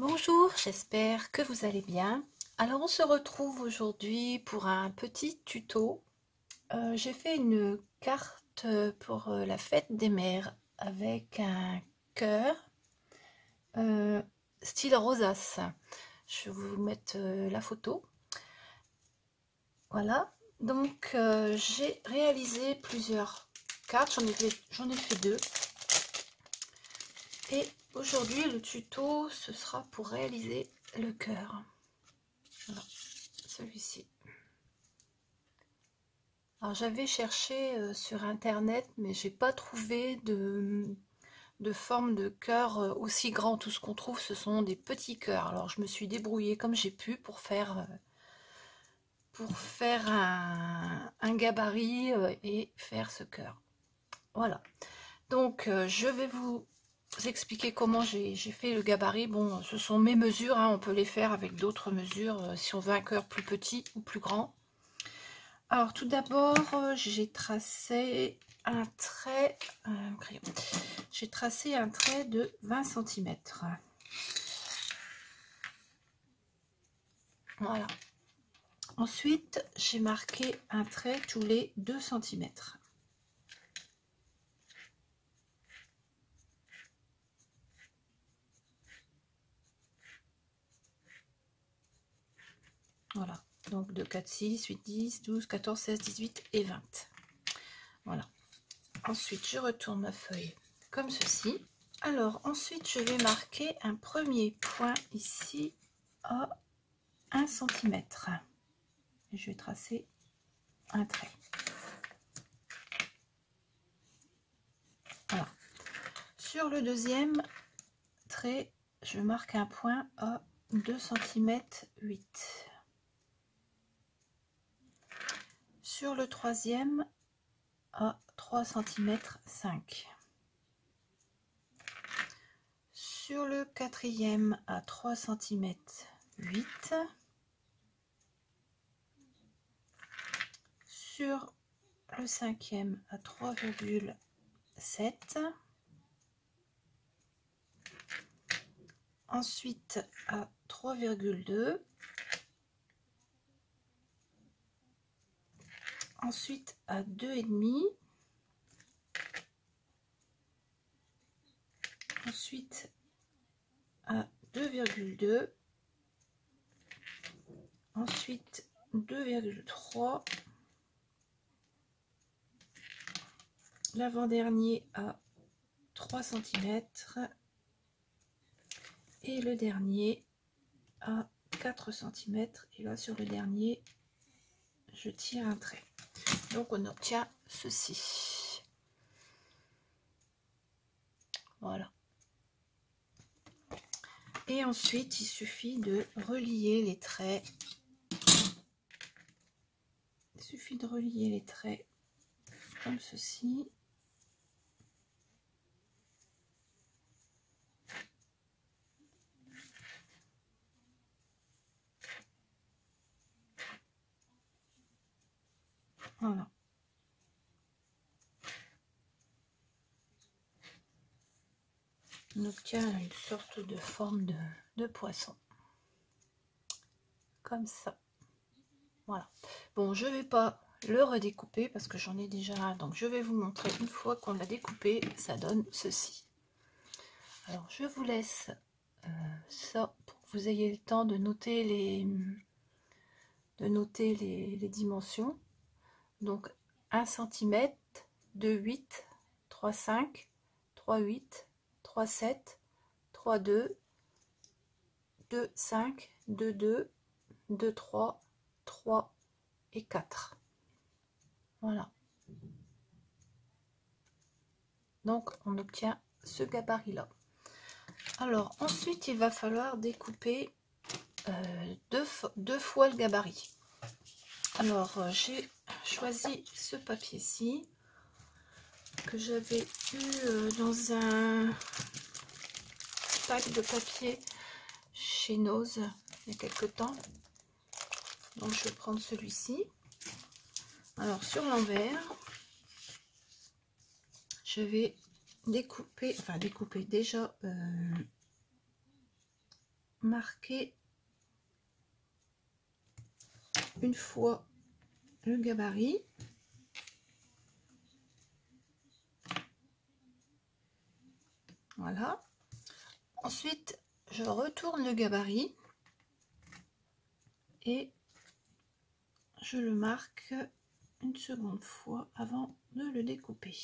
Bonjour, j'espère que vous allez bien. Alors on se retrouve aujourd'hui pour un petit tuto. J'ai fait une carte pour la fête des mères avec un cœur style rosace. Je vais vous mettre la photo. Voilà, donc j'ai réalisé plusieurs cartes, j'en ai fait deux. Et aujourd'hui, le tuto, ce sera pour réaliser le cœur. Voilà, celui-ci. Alors, j'avais cherché sur internet, mais j'ai pas trouvé de forme de cœur aussi grand. Tout ce qu'on trouve, ce sont des petits cœurs. Alors, je me suis débrouillée comme j'ai pu pour faire un gabarit et faire ce cœur. Voilà. Donc, je vais vous expliquer comment j'ai fait le gabarit. Bon, ce sont mes mesures, hein, on peut les faire avec d'autres mesures si on veut un cœur plus petit ou plus grand. Alors tout d'abord, j'ai tracé un trait, j'ai tracé un trait de 20 cm. Voilà. Ensuite, j'ai marqué un trait tous les 2 cm. Voilà, donc 2, 4, 6, 8, 10, 12, 14, 16, 18 et 20. Voilà. Ensuite, je retourne ma feuille comme ceci. Alors, ensuite, je vais marquer un premier point ici à 1 cm. Et je vais tracer un trait. Voilà. Sur le deuxième trait, je marque un point à 2 cm 8. Sur le troisième, à 3 cm 5. Sur le quatrième, à 3 cm 8. Sur le cinquième, à 3,7. Ensuite, à 3,2. Ensuite, à 2,5. Ensuite, à 2,2. Ensuite, 2,3. L'avant-dernier à 3 cm. Et le dernier à 4 cm. Et là, sur le dernier, je tire un trait. Donc, on obtient ceci. Voilà. Et ensuite, il suffit de relier les traits. Il suffit de relier les traits comme ceci. Voilà. On obtient une sorte de forme de poisson. Comme ça. Voilà. Bon, je ne vais pas le redécouper parce que j'en ai déjà un. Donc, je vais vous montrer une fois qu'on l'a découpé, ça donne ceci. Alors, je vous laisse ça pour que vous ayez le temps de noter les dimensions. Donc, 1 cm, 2,8, 3,5, 3,8, 3,7, 3,2, 2,5, 2,2, 2,3, 3 et 4. Voilà. Donc, on obtient ce gabarit-là. Alors, ensuite, il va falloir découper deux fois le gabarit. Alors, j'ai choisi ce papier-ci que j'avais eu dans un pack de papier chez Nose il y a quelques temps. Donc, je vais prendre celui-ci. Alors, sur l'envers, je vais découper déjà marquer une fois le gabarit. Voilà. Ensuite, je retourne le gabarit et je le marque une seconde fois avant de le découper.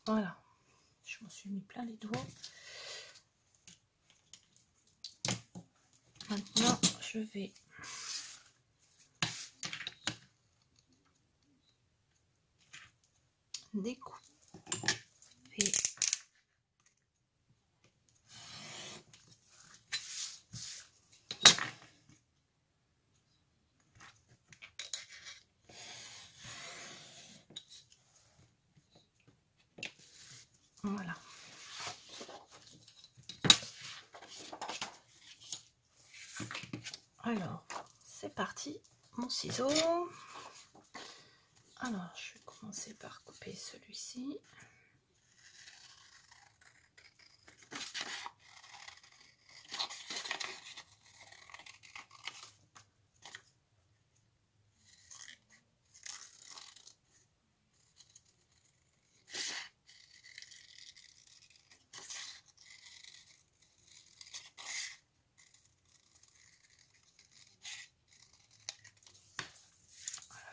Voilà, je m'en suis mis plein les doigts. Maintenant, je vais découper voilà. Alors, c'est parti, mon ciseau. Alors, je vais commencer par couper celui-ci.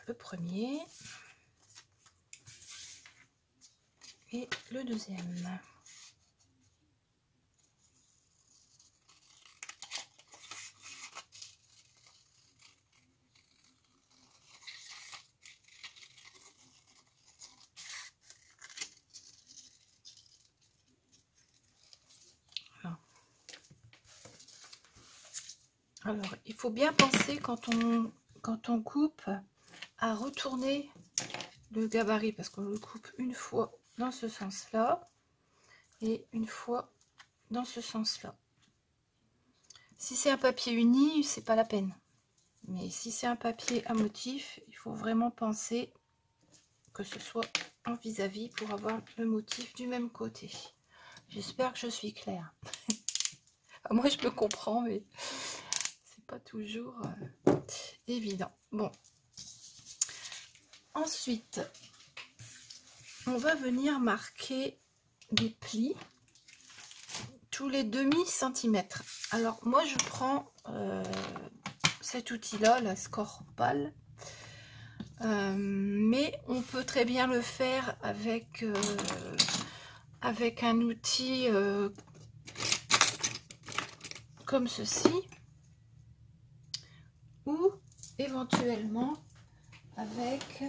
Le premier et le deuxième. Alors, il faut bien penser quand on coupe à retourner le gabarit, parce qu'on le coupe une fois dans ce sens-là et une fois dans ce sens-là. Si c'est un papier uni, c'est pas la peine. Mais si c'est un papier à motif, il faut vraiment penser que ce soit en vis-à-vis pour avoir le motif du même côté. J'espère que je suis claire. Moi, je me comprends, mais c'est pas toujours évident. Bon. Ensuite, on va venir marquer des plis tous les demi-centimètres. Alors, moi, je prends cet outil-là, la Score-Pal. Mais on peut très bien le faire avec un outil comme ceci, ou éventuellement avec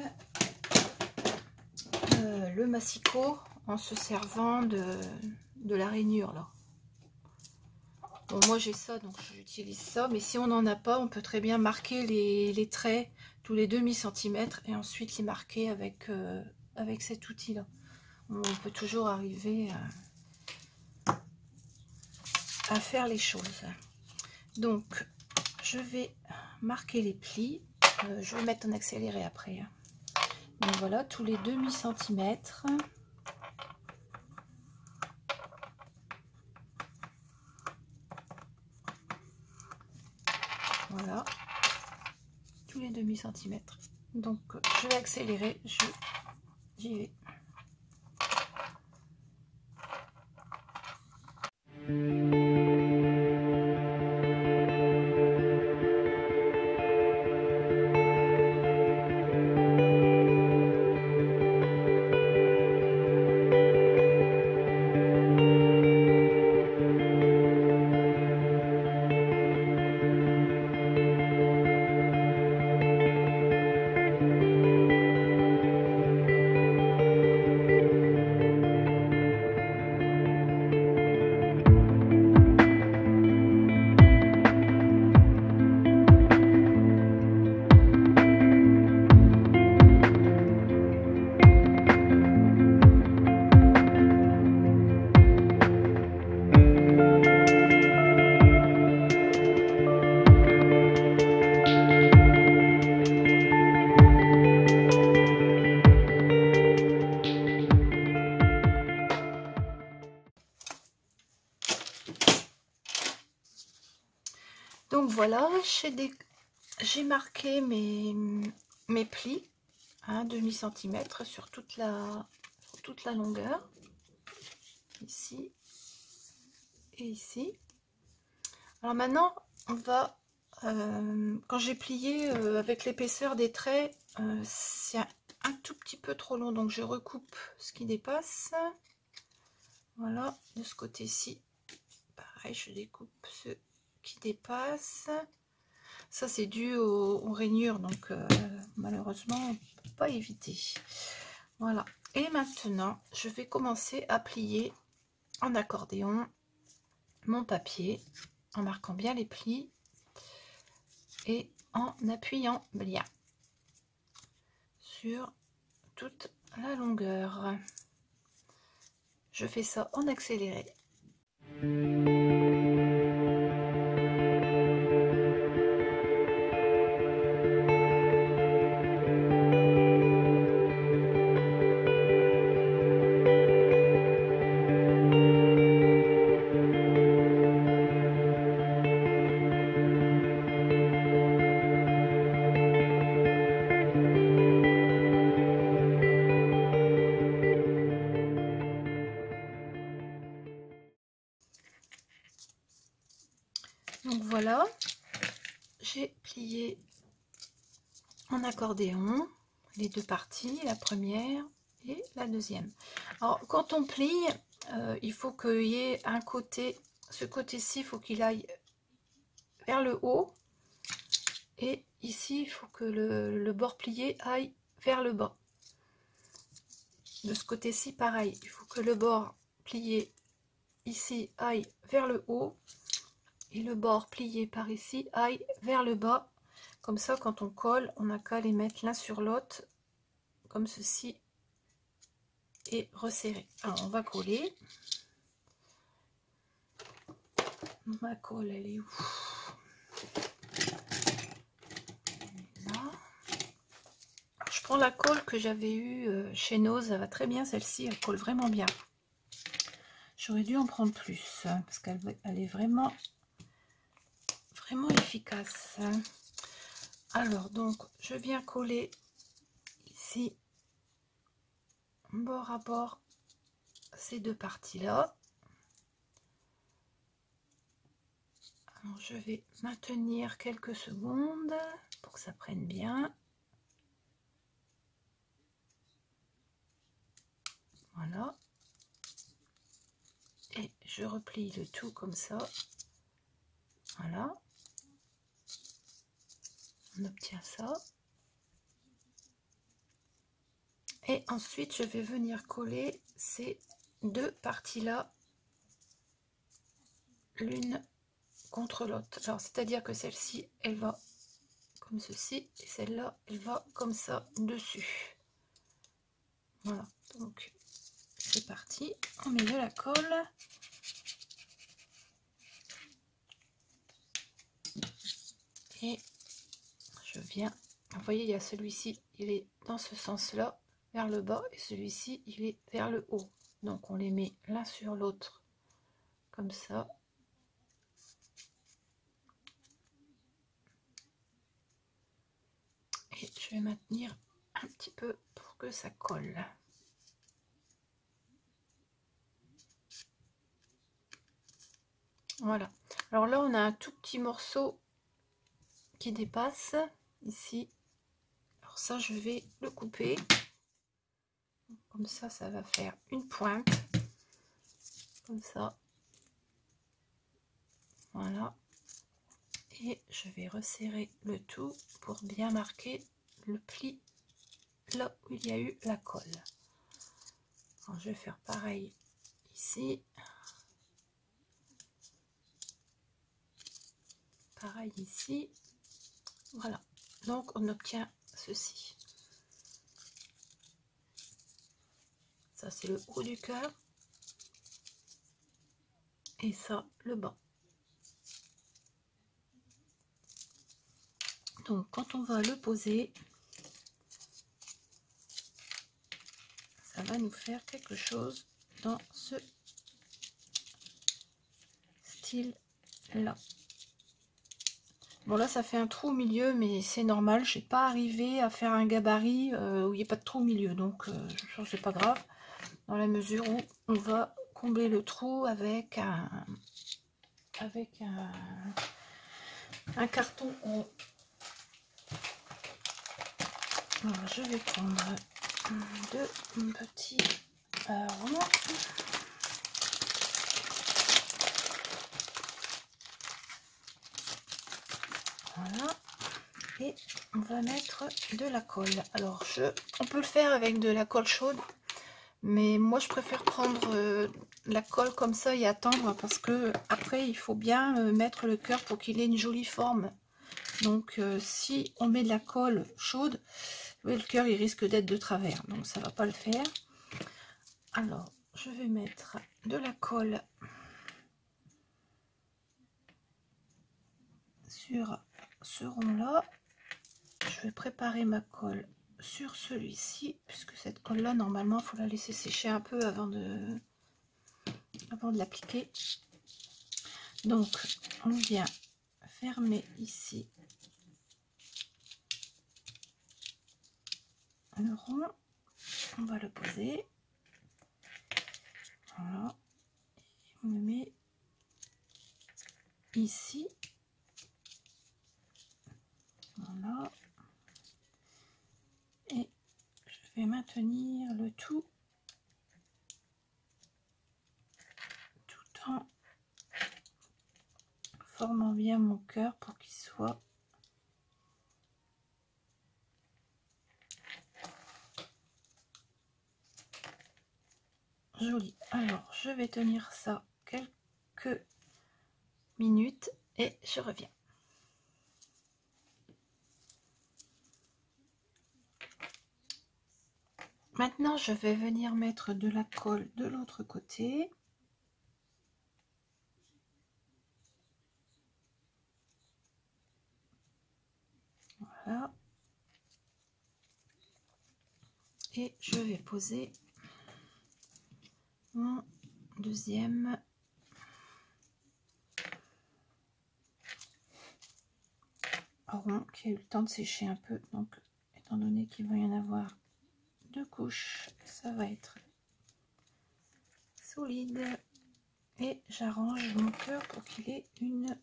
le massicot en se servant de la rainure là. Bon, moi j'ai ça, donc j'utilise ça, mais si on n'en a pas, on peut très bien marquer les traits tous les demi-centimètres et ensuite les marquer avec cet outil là. On peut toujours arriver à faire les choses. Donc je vais marquer les plis, je vais mettre en accéléré après, hein. Donc voilà, tous les demi-centimètres. Voilà, tous les demi-centimètres. Donc je vais accélérer, j'y vais. voilà, j'ai marqué mes plis, hein, demi-centimètre sur toute la longueur, ici et ici. Alors maintenant, on va, quand j'ai plié avec l'épaisseur des traits, c'est un tout petit peu trop long, donc je recoupe ce qui dépasse. Voilà, de ce côté-ci, pareil, je découpe ce qui dépasse. Ça, c'est dû aux rainures, donc malheureusement, on ne peut pas éviter. Voilà. Et maintenant, je vais commencer à plier en accordéon mon papier, en marquant bien les plis et en appuyant bien sur toute la longueur. Je fais ça en accéléré. Donc voilà, j'ai plié en accordéon les deux parties, la première et la deuxième. Alors quand on plie, il faut qu'il y ait un côté, ce côté-ci, il faut qu'il aille vers le haut, et ici il faut que le bord plié aille vers le bas. De ce côté-ci, pareil, il faut que le bord plié ici aille vers le haut et le bord plié par ici aille vers le bas. Comme ça, quand on colle, on n'a qu'à les mettre l'un sur l'autre comme ceci et resserrer. Alors on va coller. Ma colle, elle est où? Là. Je prends la colle que j'avais eue chez Nose, ça va très bien, celle-ci, elle colle vraiment bien. J'aurais dû en prendre plus, parce qu'elle est vraiment efficace. Alors, donc, je viens coller ici, bord à bord, ces deux parties-là. Alors, je vais maintenir quelques secondes pour que ça prenne bien. Voilà. Et je replie le tout comme ça. Voilà. On obtient ça. Et ensuite, je vais venir coller ces deux parties-là, l'une contre l'autre. Alors, c'est-à-dire que celle-ci, elle va comme ceci, et celle-là, elle va comme ça dessus. Voilà, donc c'est parti. On met de la colle. Et je viens, vous voyez, il y a celui-ci, il est dans ce sens-là, vers le bas, et celui-ci, il est vers le haut. Donc on les met l'un sur l'autre, comme ça. Et je vais maintenir un petit peu pour que ça colle. Voilà. Alors là, on a un tout petit morceau qui dépasse, ici. Alors ça, je vais le couper. Comme ça, ça va faire une pointe. Comme ça. Voilà. Et je vais resserrer le tout pour bien marquer le pli là où il y a eu la colle. Alors, je vais faire pareil ici. Pareil ici. Voilà. Donc, on obtient ceci. Ça, c'est le haut du cœur. Et ça, le bas. Donc, quand on va le poser, ça va nous faire quelque chose dans ce style-là. Bon là ça fait un trou au milieu, mais c'est normal, j'ai pas arrivé à faire un gabarit où il n'y a pas de trou au milieu, donc c'est pas grave, dans la mesure où on va combler le trou avec un carton rond. Alors je vais prendre deux petits ronds. Voilà. Et on va mettre de la colle. Alors on peut le faire avec de la colle chaude, mais moi je préfère prendre la colle comme ça et attendre, parce que après il faut bien mettre le cœur pour qu'il ait une jolie forme. Donc si on met de la colle chaude, le cœur il risque d'être de travers, donc ça va pas le faire. Alors je vais mettre de la colle sur ce rond là. Je vais préparer ma colle sur celui-ci, puisque cette colle là normalement il faut la laisser sécher un peu avant de l'appliquer. Donc on vient fermer ici le rond, on va le poser, voilà, et on le met ici, voilà, et je vais maintenir le tout en formant bien mon cœur pour qu'il soit joli. Alors je vais tenir ça quelques minutes et je reviens. Maintenant je vais venir mettre de la colle de l'autre côté. Voilà. Et je vais poser mon deuxième rond qui a eu le temps de sécher un peu, donc étant donné qu'il va y en avoir deux couches, ça va être solide, et j'arrange mon cœur pour qu'il ait une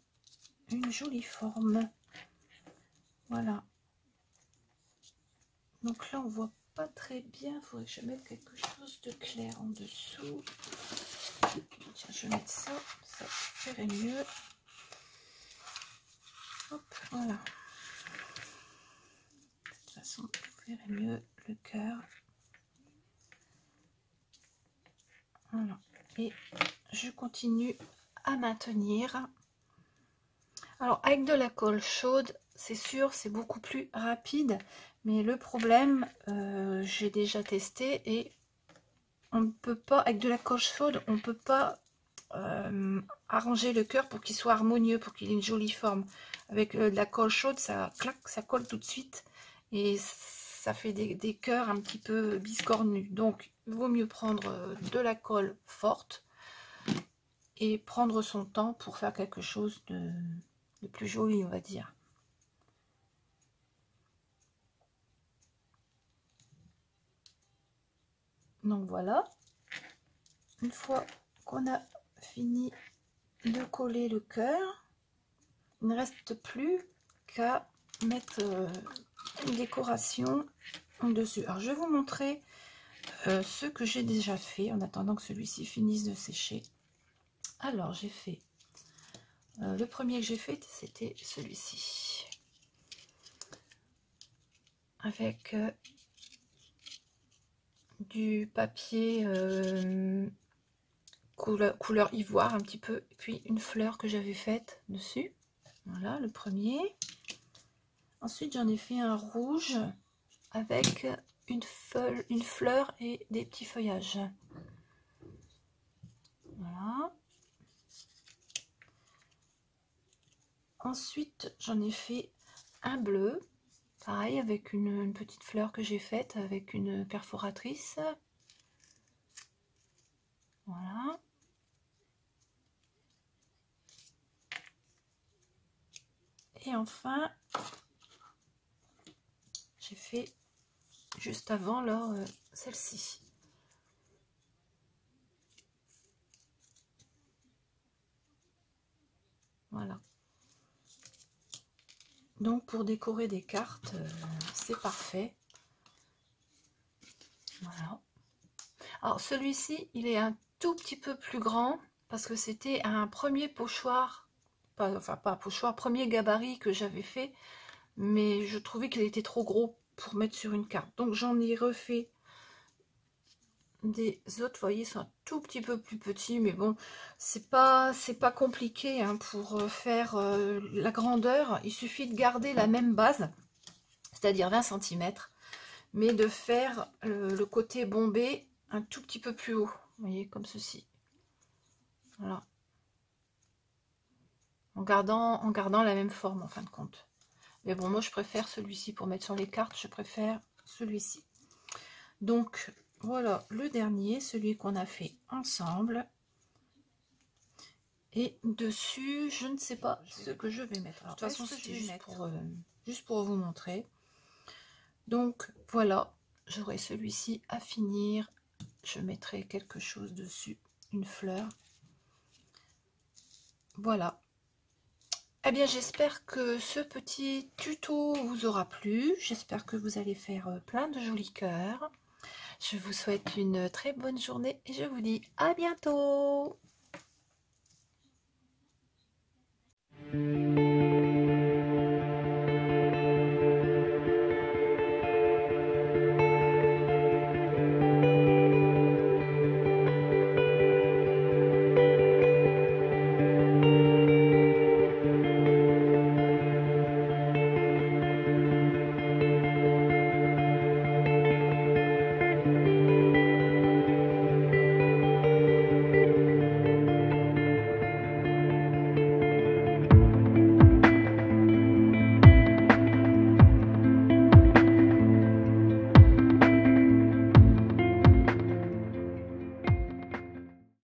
jolie forme. Voilà, donc là on voit pas très bien, il faudrait que je mette quelque chose de clair en dessous. Tiens, je vais mettre ça, ça ferait mieux. Hop, voilà. De toute façon, vous verrez mieux le cœur. Voilà. Et je continue à maintenir. Alors avec de la colle chaude, c'est sûr, c'est beaucoup plus rapide, mais le problème, j'ai déjà testé et on ne peut pas, avec de la colle chaude, on ne peut pas arranger le cœur pour qu'il soit harmonieux, pour qu'il ait une jolie forme. Avec de la colle chaude, ça claque, ça colle tout de suite et ça fait des cœurs un petit peu biscornus. Donc il vaut mieux prendre de la colle forte et prendre son temps pour faire quelque chose de plus joli, on va dire. Donc voilà, une fois qu'on a fini de coller le cœur, il ne reste plus qu'à mettre une décoration en dessus. Alors je vais vous montrer ce que j'ai déjà fait en attendant que celui-ci finisse de sécher. Alors j'ai fait, le premier que j'ai fait c'était celui-ci, avec du papier couleur ivoire un petit peu, et puis une fleur que j'avais faite dessus. Voilà le premier. Ensuite j'en ai fait un rouge avec une fleur et des petits feuillages. Voilà. Ensuite j'en ai fait un bleu, pareil avec une petite fleur que j'ai faite avec une perforatrice. Voilà. Et enfin, j'ai fait juste avant là celle-ci. Voilà. Donc pour décorer des cartes, c'est parfait. Voilà. Alors celui-ci, il est un tout petit peu plus grand parce que c'était un premier pochoir, enfin pas pochoir, premier gabarit que j'avais fait, mais je trouvais qu'il était trop gros pour mettre sur une carte. Donc j'en ai refait des autres, vous voyez, ils sont un tout petit peu plus petits, mais bon, c'est pas compliqué hein, pour faire la grandeur. Il suffit de garder la même base, c'est-à-dire 20 cm, mais de faire le côté bombé un tout petit peu plus haut, vous voyez, comme ceci. Voilà. En gardant la même forme en fin de compte. Mais bon, moi je préfère celui-ci pour mettre sur les cartes, je préfère celui-ci. Donc voilà le dernier, celui qu'on a fait ensemble. Et dessus, je ne sais pas ce que je vais mettre. Alors, de toute façon, c'était juste pour vous montrer. Donc voilà, j'aurai celui-ci à finir. Je mettrai quelque chose dessus, une fleur. Voilà. Eh bien, j'espère que ce petit tuto vous aura plu. J'espère que vous allez faire plein de jolis cœurs. Je vous souhaite une très bonne journée et je vous dis à bientôt.